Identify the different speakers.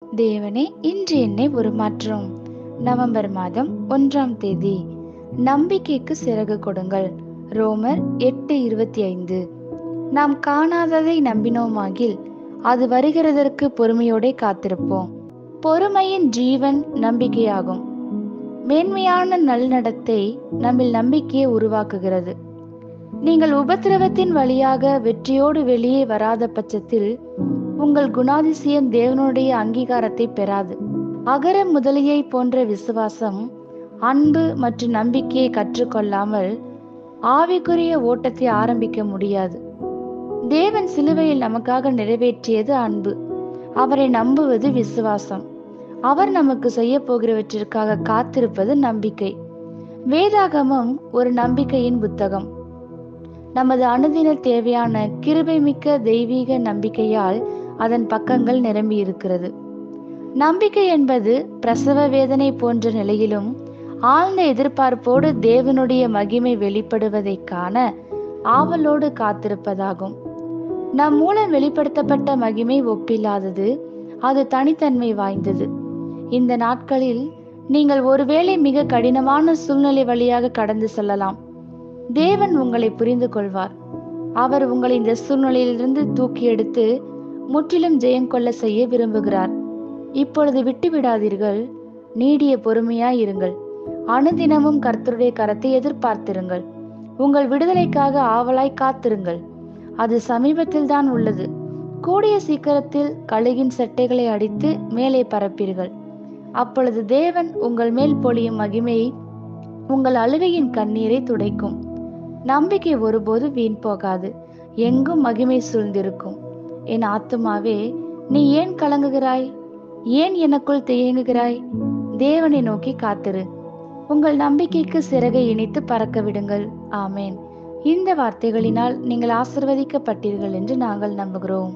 Speaker 1: தேவனே, இன்று என்னை உருமாற்றும். நவம்பர் மாதம் 1ஆம் தேதி. நம்பிக்கைக்கு சிறகு கொடுங்கள். ரோமர் 8:25. நாம் காணாததை நம்பினோமாகில் அது வருகிறதற்கு பொறுமையோடே காத்திருப்போம். பொறுமையின் ஜீவன் நம்பிக்கையாகும். மேன்மையான நல்நடத்தை நம்மில் நம்பிக்கையை உருவாக்குகிறது. நீங்கள் உபத்திரவத்தின் வழியாக வெற்றியோடு வெளியே வராத பட்சத்தில் உங்கள் குணாதிசயம் தேவனுடைய அங்கீகாரத்தை பெறாது. அகர முதலியை போன்ற விசுவாசம், அன்பு மற்றும் நம்பிக்கையை கற்றுக்கொள்ளாமல் ஆவிக்குரிய ஓட்டத்தை ஆரம்பிக்க முடியாது. தேவன் சிலுவையில் நமக்காக நிறைவேற்றியது அன்பு. அவரை நம்புவது விசுவாசம். அவர் நமக்கு செய்ய போகிறவற்றிற்காக காத்திருப்பது நம்பிக்கை. வேதாகமம் ஒரு நம்பிக்கையின் புத்தகம். நமது அனுதின தேவையான கிருபை மிக்க தெய்வீக நம்பிக்கையால் அதன் பக்கங்கள் நிரம்பி இருக்கிறது. நம்பிக்கை என்பது பிரசவ வேதனை போன்ற நிலையிலும் ஆழ்ந்த எதிர்பார்ப்போடு தேவனுடைய மகிமை வெளிப்படுவதை காண ஆவலோடு காத்திருப்பதாகும். நம் மூலம் வெளிப்படுத்தப்பட்ட மகிமை ஒப்பில்லாதது. அது தனித்தன்மை வாய்ந்தது. இந்த நாட்களில் நீங்கள் ஒருவேளை மிக கடினமான சூழ்நிலை வழியாக கடந்து செல்லலாம். தேவன் உங்களை புரிந்து கொள்வார். அவர் உங்களை இந்த சூழ்நிலையிலிருந்து தூக்கி எடுத்து முற்றிலும் ஜெயம் கொள்ள செய்ய விரும்புகிறார். இப்பொழுது விட்டுவிடாதீர்கள். நீடிய பொறுமையாயிருங்கள். அனுதினமும் கர்த்தருடைய கரத்தை எதிர்பார்த்திருங்கள். உங்கள் விடுதலைக்காக ஆவலாய் காத்திருங்கள். அது சமீபத்தில் தான் உள்ளது. கூடிய சீக்கிரத்தில் கழுகின் செட்டைகளை அடித்து மேலே பரப்பீர்கள். அப்பொழுது தேவன் உங்கள் மேல் பொழியும் மகிமை உங்கள் அழுகையின் கண்ணீரை துடைக்கும். நம்பிக்கை ஒருபோது வீண் போகாது. எங்கும் மகிமை சூழ்ந்திருக்கும். என் ஆத்துமாவே, நீ ஏன் கலங்குகிறாய்? ஏன் எனக்குள் தேங்குகிறாய்? தேவனை நோக்கி காத்திரு. உங்கள் நம்பிக்கைக்கு சிறகை இணைத்து பறக்க விடுங்கள். ஆமேன். இந்த வார்த்தைகளினால் நீங்கள் ஆசிர்வதிக்கப்பட்டீர்கள் என்று நாங்கள் நம்புகிறோம்.